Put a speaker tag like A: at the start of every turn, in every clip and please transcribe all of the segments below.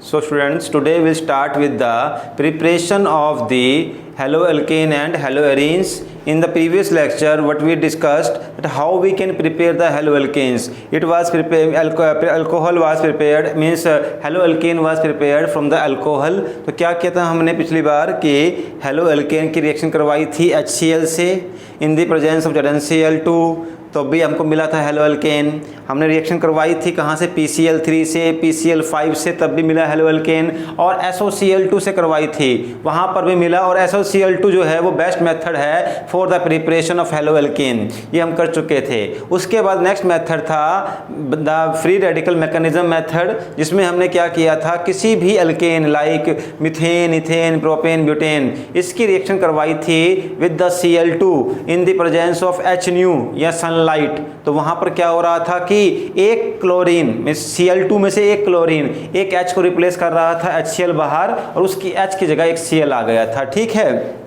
A: So students, today we'll start with the preparation of the haloalkane and haloarenes. In the previous lecture, what we discussed that how we can prepare the haloalkanes. It was prepared, alcohol was prepared, means haloalkane was prepared from the alcohol. तो क्या किया था हमने पिछली बार कि haloalkane की reaction करवाई थी HCl से in the presence of ZnCl2, तो भी हमको मिला था हेलोअल्केन। हमने रिएक्शन करवाई थी कहाँ से, PCl3 से, PCl5 से, तब भी मिला हेलोअल्केन। और SOCl2 से करवाई थी, वहाँ पर भी मिला। और SOCl2 जो है वो बेस्ट मेथड है फॉर द प्रिपरेशन ऑफ हेलोअल्केन, ये हम कर चुके थे। उसके बाद नेक्स्ट मेथड था the free radical mechanism method, जिसमें हमने क्या किया था, किसी भी alkane like methane, ethane, propane, butane, इसकी रिएक्शन करवाई थी with the Cl2 in the presence of HNu या सनलाइट। तो वहाँ पर क्या हो रहा था कि एक क्लोरीन में Cl2 में से एक क्लोरीन एक H को रिप्लेस कर रहा था, HCl बाहर, और उसकी H की जगह एक Cl आ गया था। ठीक है,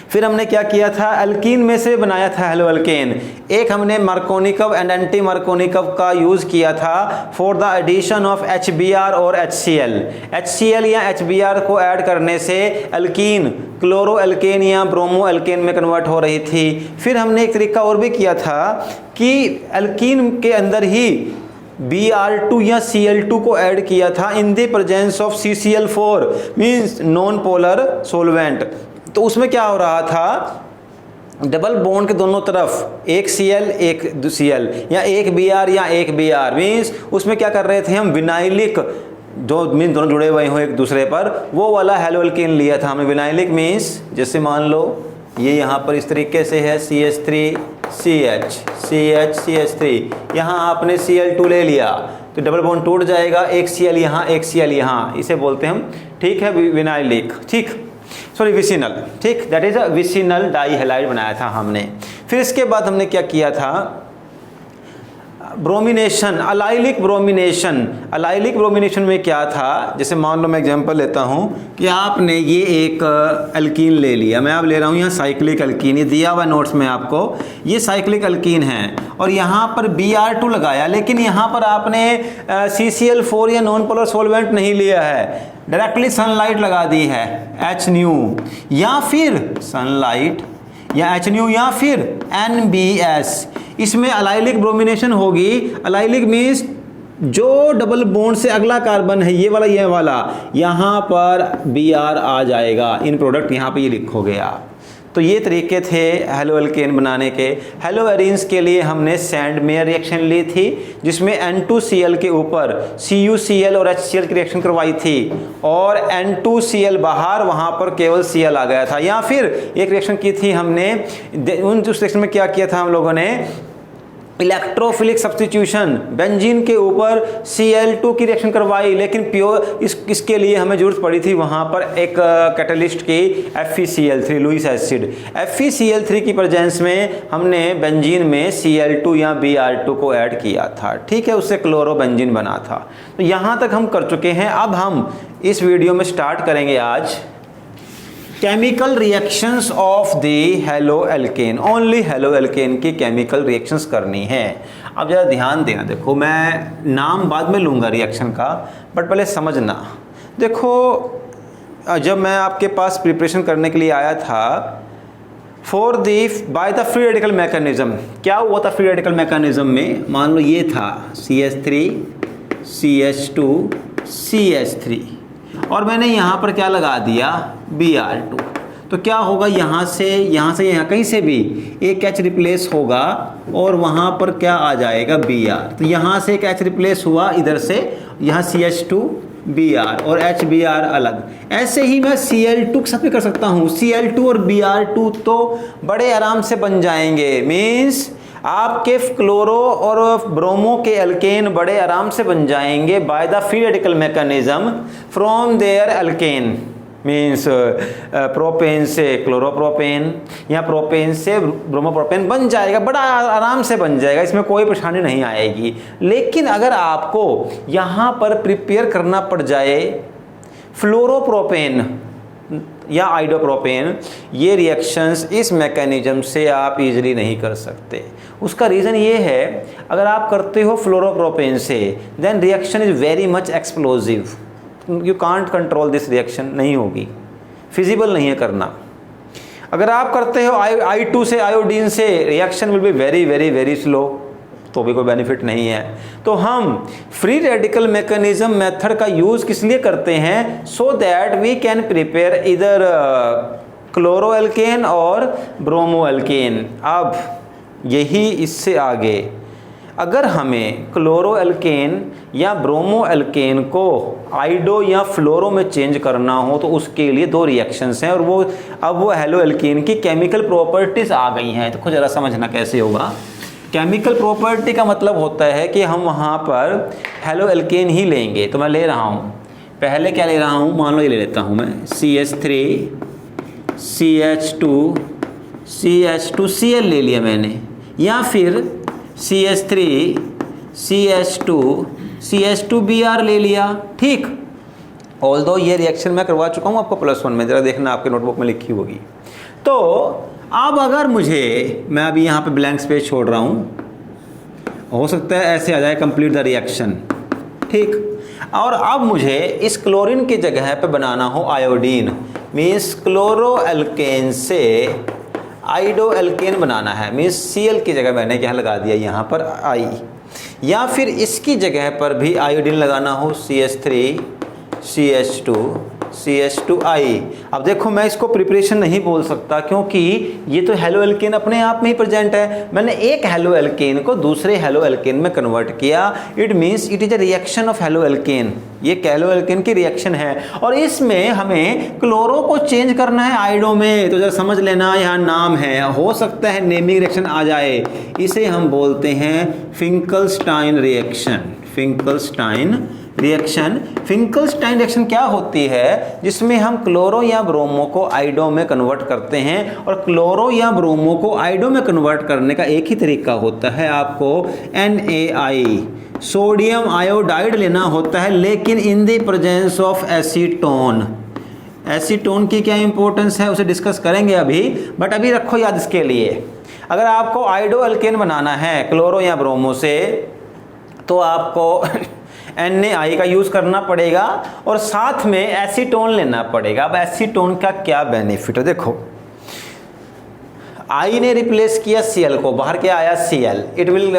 A: फिर हमने क्या किया था, अल्कीन में से बनाया था हेलोअल्केन। एक हमने मार्कोनिकव एंड एंटी मार्कोनिकव का यूज़ किया था for the addition of HBr और HCl। HCl या HBr को ऐड करने से अल्कीन क्लोरो अल्केन या ब्रोमो अल्केन में कन्वर्ट हो रही थी। फिर हमने एक तरीका और भी किया था कि अल्कीन के अंदर ही Br2 या Cl2 को ऐड किया था in the presence of CCl4 means non polar solvent. तो उसमें क्या हो रहा था, डबल बॉन्ड के दोनों तरफ एक Cl एक Cl या एक Br या एक Br, मीन्स उसमें क्या कर रहे थे हम, विनाइलिक जो मीन दोनों जुड़े हुए हो एक दूसरे पर, वो वाला हेलोअल्केन लिया था हमने। विनाइलिक मीन्स जैसे मान लो ये यहाँ पर इस तरीके से है CH3 CH CH CH3, यहाँ आपने Cl2 ले लिया तो डबल बॉन्ड टूट जाएगा, एक Cl यहाँ एक Cl यहाँ, इसे बोलते हैं हम, ठीक है, विनाइलिक, ठीक, सॉरी विसिनल, ठीक, that is a vicinal dihalide बनाया था हमने। फिर इसके बाद हमने क्या किया था, bromination, allylic bromination. Allylic bromination में क्या था, जैसे मान लो मैं एग्जांपल लेता हूँ कि आपने ये एक अल्कीन ले लिया, मैं अब ले रहा हूँ यहाँ साइक्लिक अल्कीन, ये दिया हुआ नोट्स में आपको, ये साइक्लिक अल्कीन है, और यहाँ पर Br2 लगाया, लेकिन यहाँ पर आपने CCl4 या नॉन पोलर सोलवेंट नहीं लिया है, डायरेक्टली सनलाइट लगा दी है, HNu या फिर सनलाइट या HNu या फिर NBS। इसमें अलाइलिक ब्रोमिनेशन होगी। अलाइलिक मीन्स जो डबल बॉन्ड से अगला कार्बन है, ये वाला यहाँ पर Br आ जाएगा, इन प्रोडक्ट यहाँ पे ये लिखोगे आप। तो ये तरीके थे हेलोअल्केन बनाने के। हेलोअरीन्स के लिए हमने सैंडमेयर रिएक्शन ली थी, जिसमें N2Cl के ऊपर CuCl और HCl की रिएक्शन करवाई थी, और N2Cl बाहर, वहाँ पर केवल Cl आ गया था। या फिर एक रिएक्शन की थी हमने, उस रिएक्शन में क्या किया था हम लोगों ने, इलेक्ट्रोफिलिक सब्स्टिट्यूशन, बेंजीन के ऊपर Cl2 की रिएक्शन करवाई, लेकिन प्योर इसके लिए हमें जरूरत पड़ी थी वहाँ पर एक कैटलिस्ट की FeCl3 लुईस एसिड। FeCl3 की प्रेजेंस में हमने बेंजीन में Cl2 या Br2 को ऐड किया था, ठीक है, उससे क्लोरो बेंजीन बना था। तो यहाँ तक हम कर चुके हैं। अब हम इस वीडियो में स्टार्ट करेंगे आज chemical reactions of the haloalkane. Only haloalkane की केमिकल रिएक्शंस करनी है। अब ज़रा ध्यान देना, देखो मैं नाम बाद में लूँगा रिएक्शन का, बट पहले समझना। देखो जब मैं आपके पास प्रिपरेशन करने के लिए आया था for the by the free radical mechanism, क्या हुआ था फ्री रेडिकल मैकेनिज्म में, मान लो ये था CH3 CH2 CH3 और मैंने यहाँ पर क्या लगा दिया, Br2। तो क्या होगा, यहाँ से यहाँ कहीं से भी एक H रिप्लेस होगा और वहाँ पर क्या आ जाएगा, Br। तो यहाँ से एक H रिप्लेस हुआ, इधर से यहाँ CH2 Br और HBr अलग। ऐसे ही मैं Cl2 के साथ भी कर सकता हूँ, Cl2 और Br2 तो बड़े आराम से बन जाएंगे, मीन्स आपके क्लोरो और ब्रोमो के अल्केन बड़े आराम से बन जाएंगे by the free radical mechanism from there alkane, means propane से क्लोरोप्रोपेन या प्रोपेन से ब्रोमोप्रोपेन बन जाएगा, बड़ा आराम से बन जाएगा, इसमें कोई परेशानी नहीं आएगी। लेकिन अगर आपको यहाँ पर प्रिपेयर करना पड़ जाए फ्लोरोप्रोपेन या आइडोप्रोपेन, ये रिएक्शंस इस मैकेनिज्म से आप इजीली नहीं कर सकते। उसका रीज़न ये है, अगर आप करते हो फ्लोरोप्रोपेन से then reaction is very much explosive, you can't control this reaction, नहीं होगी, फिजिबल नहीं है करना। अगर आप करते हो I2 से आयोडीन से, reaction will be very very very slow, तो भी कोई बेनिफिट नहीं है। तो हम फ्री रेडिकल मैकेनिज्म मेथड का यूज़ किस लिए करते हैं? So that we can prepare इधर क्लोरो एल्केन और ब्रोमो एल्केन। अब यही इससे आगे अगर हमें क्लोरो एल्केन या ब्रोमो एल्केन को आइडो या फ्लोरो में चेंज करना हो तो उसके लिए दो रिएक्शंस हैं, और वो अब वो हेलो एल्केन की केमिकल प्रॉपर्टीज आ गई हैं। तो कुछ ज़रा समझना कैसे होगा। केमिकल प्रॉपर्टी का मतलब होता है कि हम वहाँ पर हेलो एल्केन ही लेंगे। तो मैं ले रहा हूँ, पहले क्या ले रहा हूँ, मान लो ये ले लेता हूँ मैं CH3 CH2 CH2Cl ले लिया मैंने, या फिर CH3 CH2 CH2Br ले लिया। ठीक, ऑल्दो ये रिएक्शन मैं करवा चुका हूँ आपको +1 में, ज़रा देखना आपके नोटबुक में लिखी होगी। तो अब अगर मुझे, मैं अभी यहाँ पे ब्लैंक स्पेस छोड़ रहा हूँ, हो सकता है ऐसे आ जाए कंप्लीट द रिएक्शन। ठीक, और अब मुझे इस क्लोरीन की जगह पे बनाना हो आयोडीन, मीन्स क्लोरो एल्केन से आइडो एल्केन बनाना है, मीन्स Cl की जगह मैंने क्या लगा दिया यहाँ पर I, या फिर इसकी जगह पर भी आयोडीन लगाना हो CH3 CH2 CH2I। अब देखो मैं इसको प्रिपरेशन नहीं बोल सकता क्योंकि ये तो हेलो एल्केन अपने आप में ही प्रेजेंट है। मैंने एक हेलो एल्केन को दूसरे हेलो एल्केन में कन्वर्ट किया, it means it is a reaction of halo alkane. ये हेलो एल्केन की रिएक्शन है और इसमें हमें क्लोरो को चेंज करना है आइडो में। तो जरा समझ लेना, यहाँ नाम है, हो सकता है नेमिंग रिएक्शन आ जाए। इसे हम बोलते हैं फिंकलस्टाइन रिएक्शन। फिंकलस्टाइन रिएक्शन, फिंकलस्टाइन रिएक्शन क्या होती है, जिसमें हम क्लोरो या ब्रोमो को आइडो में कन्वर्ट करते हैं। और क्लोरो या ब्रोमो को आइडो में कन्वर्ट करने का एक ही तरीका होता है, आपको NaI सोडियम आयोडाइड लेना होता है, लेकिन in the presence of acetone. Acetone की क्या इंपॉर्टेंस है उसे डिस्कस करेंगे अभी, बट अभी रखो याद इसके लिए। अगर आपको आइडो एल्केन बनाना है क्लोरो या ब्रोमो से तो आपको NaI का यूज़ करना पड़ेगा और साथ में एसीटोन लेना पड़ेगा। अब एसीटोन का क्या बेनिफिट है, देखो I ने रिप्लेस किया Cl को, बाहर क्या आया Cl, it will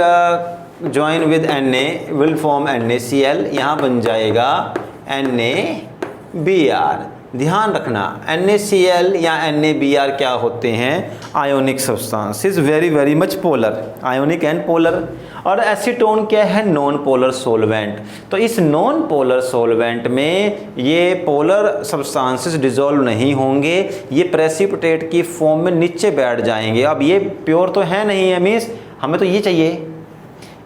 A: join with Na, will form NaCl, यहाँ बन जाएगा NaBr। ध्यान रखना NaCl या NaBr क्या होते हैं, ionic substances, very very much polar, ionic and polar. और एसीटोन क्या है, नॉन पोलर सोलवेंट। तो इस नॉन पोलर सोलवेंट में ये पोलर सब्सटेंसेस डिसॉल्व नहीं होंगे, ये प्रेसिपिटेट की फॉर्म में नीचे बैठ जाएंगे। अब ये प्योर तो है नहीं है, मीन्स हमें तो ये चाहिए,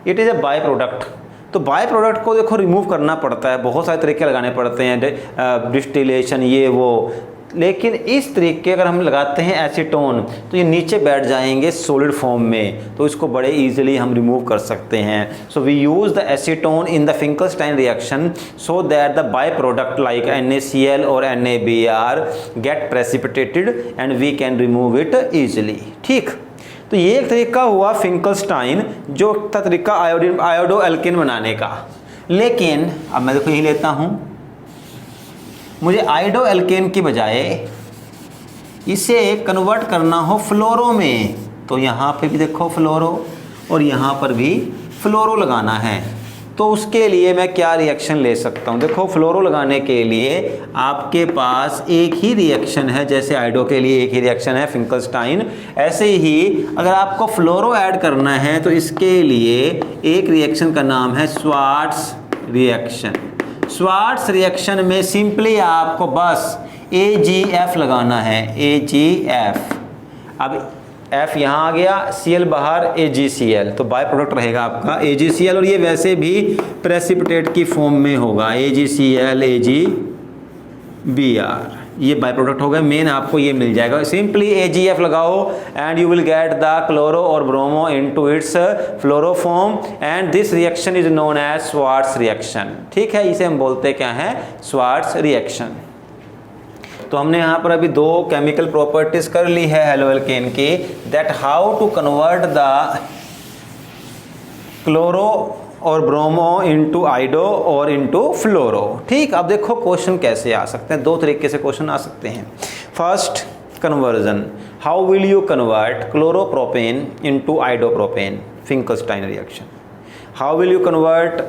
A: it is a by product. तो बाय प्रोडक्ट को देखो रिमूव करना पड़ता है, बहुत सारे तरीके लगाने पड़ते हैं, डिस्टिलेशन ये वो, लेकिन इस तरीके अगर हम लगाते हैं एसीटोन तो ये नीचे बैठ जाएंगे सॉलिड फॉर्म में, तो इसको बड़े इजीली हम रिमूव कर सकते हैं। So we use the acetone in the Finkelstein reaction so that the by product like NaCl और NaBr get precipitated and we can remove it easily. ठीक, तो ये एक तरीका हुआ फिंकलस्टाइन, जो तरीका आयोडो एल्केन बनाने का। लेकिन अब मैं देखो यही लेता हूँ, मुझे आइडो एल्केन की बजाय इसे कन्वर्ट करना हो फ्लोरो में, तो यहाँ पे भी देखो फ्लोरो और यहाँ पर भी फ्लोरो लगाना है। तो उसके लिए मैं क्या रिएक्शन ले सकता हूँ, देखो फ्लोरो लगाने के लिए आपके पास एक ही रिएक्शन है, जैसे आइडो के लिए एक ही रिएक्शन है फिंकलस्टाइन, ऐसे ही अगर आपको फ्लोरो ऐड करना है तो इसके लिए एक रिएक्शन का नाम है स्वार्ट्स रिएक्शन। स्वार्ट्स रिएक्शन में सिंपली आपको बस AgF लगाना है, AgF। अब F यहाँ आ गया, Cl बाहर, AgCl, तो बाय प्रोडक्ट रहेगा आपका AgCl, और ये वैसे भी प्रेसिपिटेट की फॉर्म में होगा, AgCl AgBr, ये बाय प्रोडक्ट होगा। मेन आपको ये मिल जाएगा, सिंपली AgF लगाओ and you will get the chloro और bromo into its fluoro form and this reaction is known as Swarts reaction. ठीक है, इसे हम बोलते क्या है, स्वार्ट्स रिएक्शन। तो हमने यहाँ पर अभी दो केमिकल प्रॉपर्टीज कर ली है हेलो एल्केन की, that how to convert the chloro और ब्रोमो इंटू आइडो और इंटू फ्लोरो। ठीक, अब देखो क्वेश्चन कैसे आ सकते हैं, दो तरीके से क्वेश्चन आ सकते हैं। First conversion, how will you convert chloropropane into iodopropane, Finkelstein reaction. How will you convert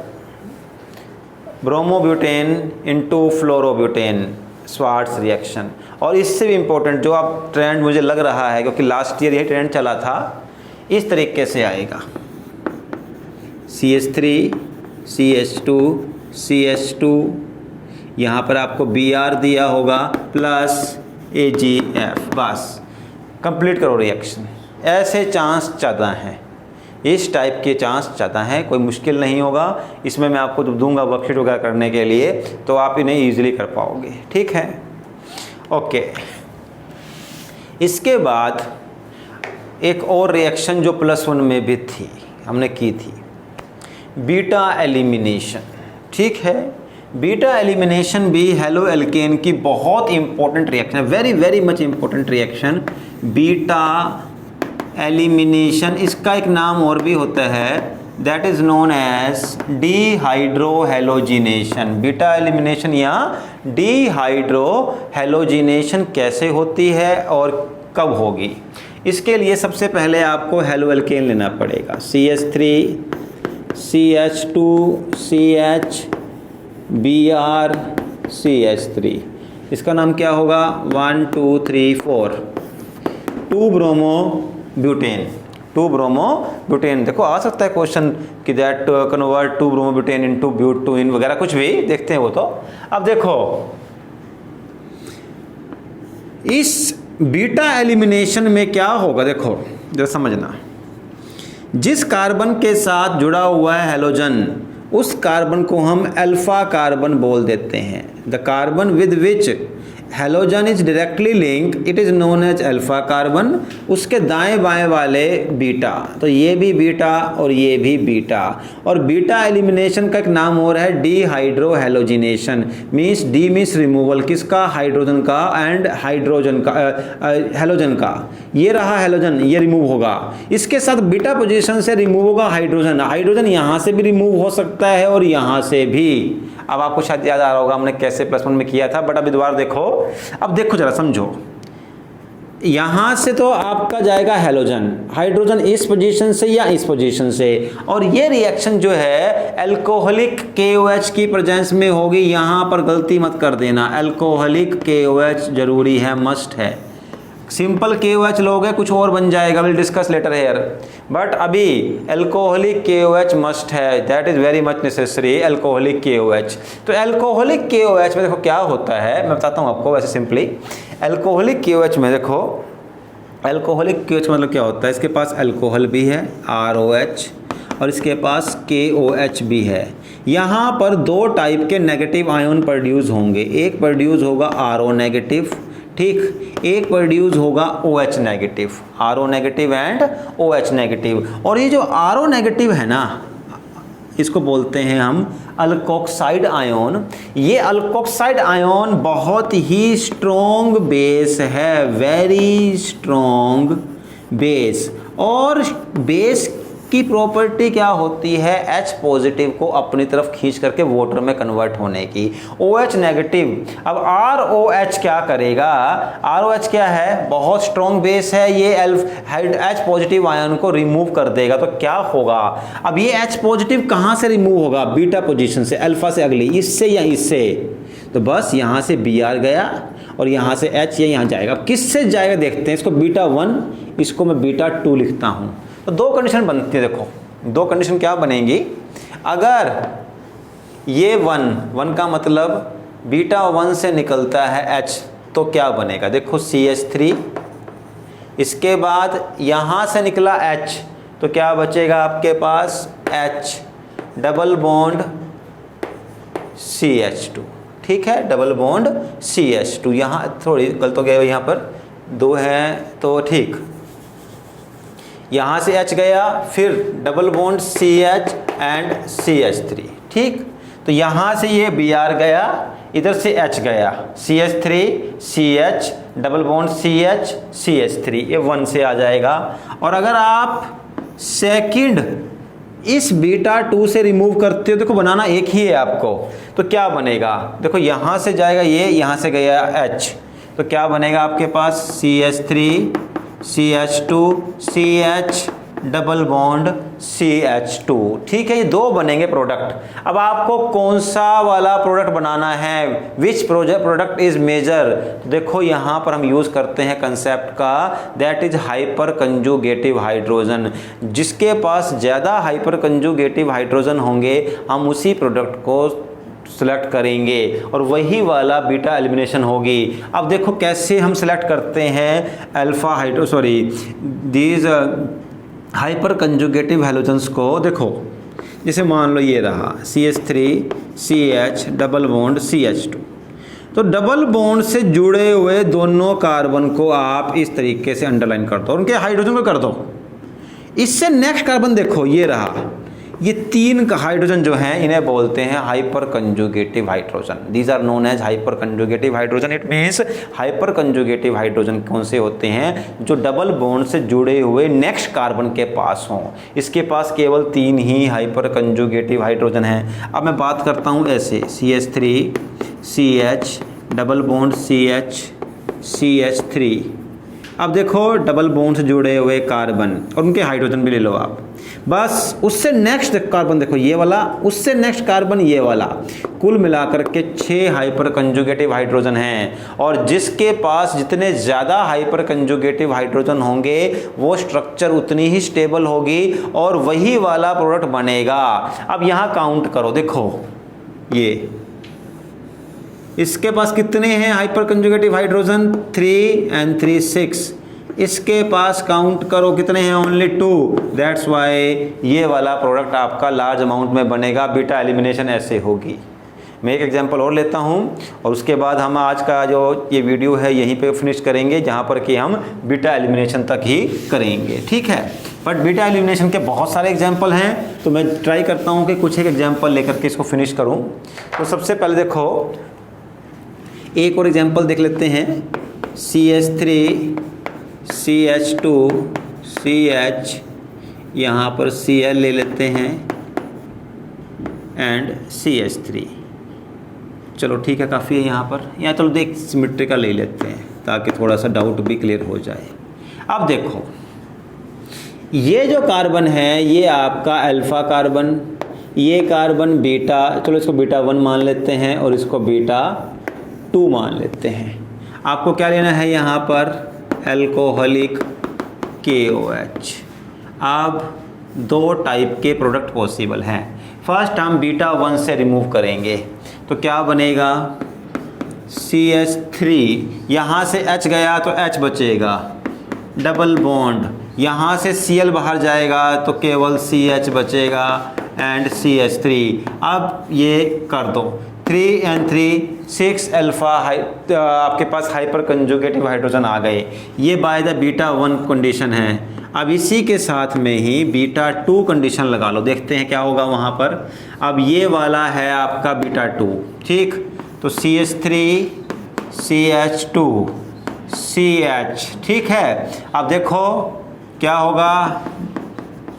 A: bromobutane into fluorobutane, Swarts reaction. और इससे भी इम्पोर्टेंट जो आप ट्रेंड मुझे लग रहा है, क्योंकि लास्ट ईयर यही ट्रेंड चला था, इस तरीके से आएगा CH3 CH2 CH2, यहाँ पर आपको Br दिया होगा प्लस AgF, बस कंप्लीट करो रिएक्शन। ऐसे चांस ज़्यादा हैं, इस टाइप के चांस ज़्यादा हैं, कोई मुश्किल नहीं होगा। इसमें मैं आपको दूंगा वर्कशीट वगैरह करने के लिए, तो आप इन्हें ईजिली कर पाओगे। ठीक है, ओके। इसके बाद एक और रिएक्शन जो +1 में भी थी, हमने की थी, बीटा एलिमिनेशन। ठीक है, बीटा एलिमिनेशन भी हेलो एल्केन की बहुत इंपॉर्टेंट रिएक्शन है, very very much important reaction, beta elimination. इसका एक नाम और भी होता है, that is known as dehydrohalogenation. Beta elimination या डीहाइड्रोहेलोजिनेशन कैसे होती है और कब होगी, इसके लिए सबसे पहले आपको हेलो एल्केन लेना पड़ेगा। CH3 CH2 CH Br CH3, इसका नाम क्या होगा, 1 2 3 4, 2 ब्रोमोब्यूटेन, 2 ब्रोमोब्यूटेन। देखो आ सकता है क्वेश्चन कि that convert 2 bromobutane into butane वगैरह, कुछ भी देखते हैं वो तो। अब देखो इस बीटा एलिमिनेशन में क्या होगा, देखो जरा समझना। जिस कार्बन के साथ जुड़ा हुआ है हैलोजन, उस कार्बन को हम अल्फा कार्बन बोल देते हैं। The carbon with which halogen is directly link, it is known as alpha carbon. उसके दाएं बाएं वाले बीटा, तो ये भी बीटा और ये भी बीटा। और बीटा एलिमिनेशन का एक नाम और है dehydrohalogenation, means D means removal, किसका, हाइड्रोजन का, एंड हाइड्रोजन का हैलोजन का। ये रहा हैलोजन, ये रिमूव होगा, इसके साथ बीटा पोजीशन से रिमूव होगा हाइड्रोजन। हाइड्रोजन यहाँ से भी रिमूव हो सकता है और यहाँ से भी। अब आपको शायद याद आ रहा होगा हमने कैसे +1 में किया था, बट अभी दोबारा देखो। अब देखो जरा समझो, यहाँ से तो आपका जाएगा हैलोजन, हाइड्रोजन इस पोजीशन से या इस पोजीशन से, और ये रिएक्शन जो है अल्कोहलिक KOH की प्रेजेंस में होगी। यहाँ पर गलती मत कर देना, अल्कोहलिक KOH जरूरी है, मस्ट है। सिंपल KOH लोगे कुछ और बन जाएगा, will discuss later here, but अभी अल्कोहलिक KOH मस्ट है, that is very much necessary, alcoholic KOH। तो अल्कोहलिक KOH में देखो क्या होता है, मैं बताता हूँ आपको वैसे सिंपली। अल्कोहलिक KOH में देखो, अल्कोहलिक KOH मतलब क्या होता है, इसके पास अल्कोहल भी है ROH और इसके पास KOH भी है। यहाँ पर दो टाइप के नेगेटिव आयन प्रोड्यूस होंगे, एक प्रोड्यूस होगा RO नेगेटिव, ठीक, एक प्रोड्यूस होगा OH negative, RO negative and OH negative. और ये जो RO नेगेटिव है ना, इसको बोलते हैं हम अल्कोक्साइड आयन। ये अल्कोक्साइड आयन बहुत ही स्ट्रॉन्ग बेस है, वेरी स्ट्रॉन्ग बेस। और बेस की प्रॉपर्टी क्या होती है, H पॉजिटिव को अपनी तरफ खींच करके वाटर में कन्वर्ट होने की। OH नेगेटिव, अब ROH क्या करेगा, ROH क्या है, बहुत स्ट्रॉन्ग बेस है, ये H पॉजिटिव आयन को रिमूव कर देगा। तो क्या होगा, अब ये H पॉजिटिव कहाँ से रिमूव होगा, बीटा पोजीशन से, अल्फा से अगली, इससे या इससे। तो बस यहाँ से Br गया और यहाँ से H ये यहाँ जाएगा। किससे जाएगा देखते हैं, इसको β1, इसको मैं β2 लिखता हूँ। तो दो कंडीशन बनती है, देखो दो कंडीशन क्या बनेंगी, अगर ये 1 का मतलब β1 से निकलता है H, तो क्या बनेगा, देखो CH3, इसके बाद यहाँ से निकला H, तो क्या बचेगा आपके पास H, डबल बॉन्ड CH2, ठीक है, डबल बॉन्ड CH2। यहाँ थोड़ी गलत हो गया, यहाँ पर 2 है तो ठीक, यहाँ से H गया, फिर double bond CH and CH3, ठीक। तो यहाँ से ये Br गया, इधर से H गया, CH3 CH double bond CH CH3, ये 1 से आ जाएगा। और अगर आप सेकंड इस बीटा 2 से रिमूव करते हो, देखो बनाना एक ही है आपको, तो क्या बनेगा, देखो यहाँ से जाएगा ये, यहाँ से गया H, तो क्या बनेगा आपके पास CH3 CH2 CH double bond CH2। ठीक है, ये दो बनेंगे प्रोडक्ट। अब आपको कौन सा वाला प्रोडक्ट बनाना है, विच प्रोडक्ट इज मेजर, देखो यहाँ पर हम यूज करते हैं कंसेप्ट का, that is hyper conjugative hydrogen. जिसके पास ज़्यादा हाइपर कंजुगेटिव हाइड्रोजन होंगे हम उसी प्रोडक्ट को सेलेक्ट करेंगे और वही वाला बीटा एलिमिनेशन होगी। अब देखो कैसे हम सेलेक्ट करते हैं alpha these hyper conjugative halogens को। देखो जैसे मान लो ये रहा CH3 CH double bond CH2, तो डबल बॉन्ड से जुड़े हुए दोनों कार्बन को आप इस तरीके से अंडरलाइन कर दो, उनके हाइड्रोजन को कर दो। इससे नेक्स्ट कार्बन देखो ये रहा, ये 3 हाइड्रोजन जो हैं इन्हें बोलते हैं hyper conjugative hydrogen. These are known as hyper conjugative hydrogen. It means hyper conjugative hydrogen कौन से होते हैं, जो डबल बॉन्ड से जुड़े हुए नेक्स्ट कार्बन के पास हों। इसके पास केवल 3 ही हाइपर कंजुगेटिव हाइड्रोजन हैं। अब मैं बात करता हूँ ऐसे CH3 CH double bond CH CH3। अब देखो डबल बॉन्ड से जुड़े हुए कार्बन और उनके हाइड्रोजन भी ले लो आप, बस उससे नेक्स्ट कार्बन देखो ये वाला, उससे नेक्स्ट कार्बन ये वाला, कुल मिलाकर के 6 हाइपर कंजुगेटिव हाइड्रोजन हैं। और जिसके पास जितने ज़्यादा हाइपर कंजुगेटिव हाइड्रोजन होंगे वो स्ट्रक्चर उतनी ही स्टेबल होगी और वही वाला प्रोडक्ट बनेगा। अब यहाँ काउंट करो, देखो ये इसके पास कितने हैं हाइपर कंजुगेटिव हाइड्रोजन, 3 and 3 6। इसके पास काउंट करो कितने हैं, ओनली 2। दैट्स वाई ये वाला प्रोडक्ट आपका लार्ज अमाउंट में बनेगा। बीटा एलिमिनेशन ऐसे होगी। मैं एक एग्जांपल और लेता हूं और उसके बाद हम आज का जो ये वीडियो है यहीं पे फिनिश करेंगे, जहां पर कि हम बीटा एलिमिनेशन तक ही करेंगे। ठीक है, बट बीटा एलिमिनेशन के बहुत सारे एग्जाम्पल हैं, तो मैं ट्राई करता हूँ कि कुछ एक एग्जाम्पल लेकर के इसको फिनिश करूँ। तो सबसे पहले देखो एक और एग्जाम्पल देख लेते हैं, CH3 CH2 CH, यहाँ पर Cl ले लेते हैं एंड CH3। चलो ठीक है, काफ़ी है यहाँ पर। यहाँ चलो देख सिमेट्रिकल ले लेते हैं ताकि थोड़ा सा डाउट भी क्लियर हो जाए। अब देखो ये जो कार्बन है ये आपका अल्फ़ा कार्बन, ये कार्बन बीटा, चलो इसको बीटा 1 मान लेते हैं और इसको बीटा 2 मान लेते हैं। आपको क्या लेना है यहाँ पर, एल्कोहलिक KOH। अब 2 टाइप के प्रोडक्ट पॉसिबल हैं। फर्स्ट हम बीटा 1 से रिमूव करेंगे तो क्या बनेगा, CH3, यहाँ से H गया तो H बचेगा, डबल बॉन्ड, यहाँ से Cl बाहर जाएगा तो केवल CH बचेगा एंड CH3। अब ये कर दो 3 and 3 6 अल्फ़ा आपके पास हाइपर कंजुगेटिव हाइड्रोजन आ गए। ये बाय द बीटा 1 कंडीशन है। अब इसी के साथ में ही बीटा 2 कंडीशन लगा लो, देखते हैं क्या होगा वहाँ पर। अब ये वाला है आपका बीटा 2, ठीक, तो CH3 CH2 CH, ठीक है। अब देखो क्या होगा,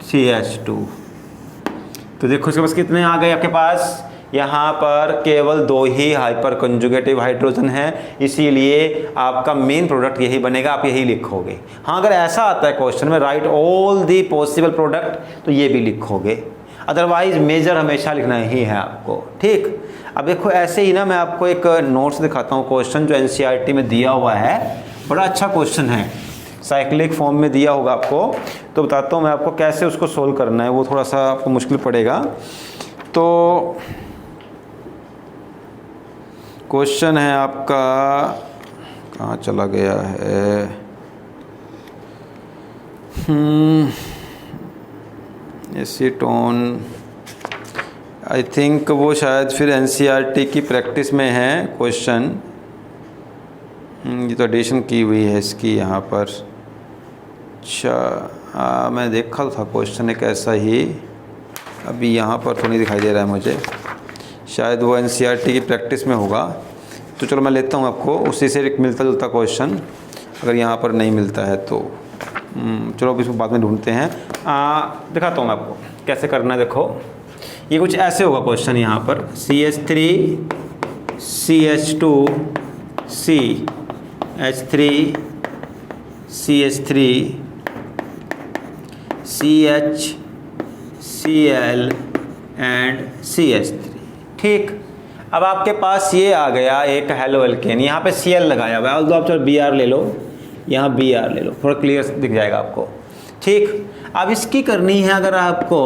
A: CH2, तो देखो इसके पास कितने आ गए आपके पास, यहाँ पर केवल 2 ही हाइपर कंजुगेटिव हाइड्रोजन है, इसीलिए आपका मेन प्रोडक्ट यही बनेगा, आप यही लिखोगे। हाँ, अगर ऐसा आता है क्वेश्चन में right all the possible product तो ये भी लिखोगे, अदरवाइज मेजर हमेशा लिखना ही है आपको। ठीक, अब देखो ऐसे ही ना मैं आपको एक नोट्स दिखाता हूँ, क्वेश्चन जो NCERT में दिया हुआ है, बड़ा अच्छा क्वेश्चन है, साइक्लिक फॉर्म में दिया होगा आपको, तो बताता हूँ मैं आपको कैसे उसको सोल्व करना है। वो थोड़ा सा आपको मुश्किल पड़ेगा। तो क्वेश्चन है आपका, कहाँ चला गया है, एसीटोन, आई थिंक वो शायद फिर NCERT की प्रैक्टिस में है क्वेश्चन। ये तो एडिशन की हुई है इसकी यहाँ पर। अच्छा, मैं देखा था क्वेश्चन एक ऐसा ही, अभी यहाँ पर तो नहीं दिखाई दे रहा है मुझे, शायद वो NCERT की प्रैक्टिस में होगा। तो चलो मैं लेता हूँ आपको उसी से एक मिलता जुलता क्वेश्चन, अगर यहाँ पर नहीं मिलता है तो चलो अभी इसको बाद में ढूंढते हैं। दिखाता हूँ मैं आपको कैसे करना है। देखो ये कुछ ऐसे होगा क्वेश्चन, यहाँ पर CH3 CH2 CH3 CH3 CH Cl and CH3। ठीक, अब आपके पास ये आ गया एक हेलो एल्केन, यहाँ पे Cl लगाया हुआ है, आप चलो Br ले लो, यहाँ Br ले लो, थोड़ा क्लियर दिख जाएगा आपको। ठीक, अब इसकी करनी है अगर आपको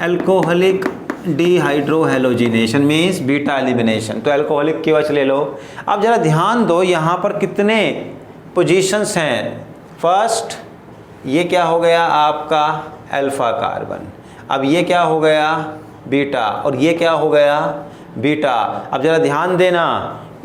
A: alcoholic dehydrohalogenation means beta elimination, तो अल्कोहलिक की वजह ले लो। अब ज़रा ध्यान दो यहाँ पर कितने पोजीशंस हैं। फर्स्ट ये क्या हो गया आपका अल्फा कार्बन, अब ये क्या हो गया बीटा, और ये क्या हो गया बीटा। अब ज़रा ध्यान देना,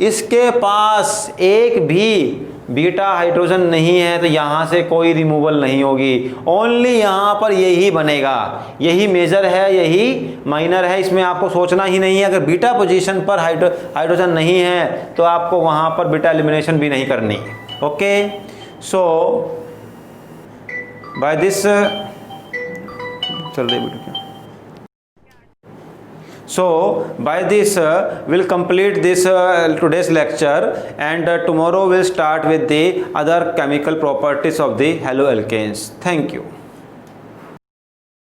A: इसके पास एक भी बीटा हाइड्रोजन नहीं है तो यहाँ से कोई रिमूवल नहीं होगी, ओनली यहाँ पर यही बनेगा। यही मेजर है, यही माइनर है, इसमें आपको सोचना ही नहीं है। अगर बीटा पोजीशन पर हाइड्रोजन नहीं है तो आपको वहाँ पर बीटा एलिमिनेशन भी नहीं करनी। ओके, सो बाय दिस चल रही बेटा क्या, so by this we'll complete this today's lecture, and tomorrow we'll start with the other chemical properties of the haloalkanes. Thank you.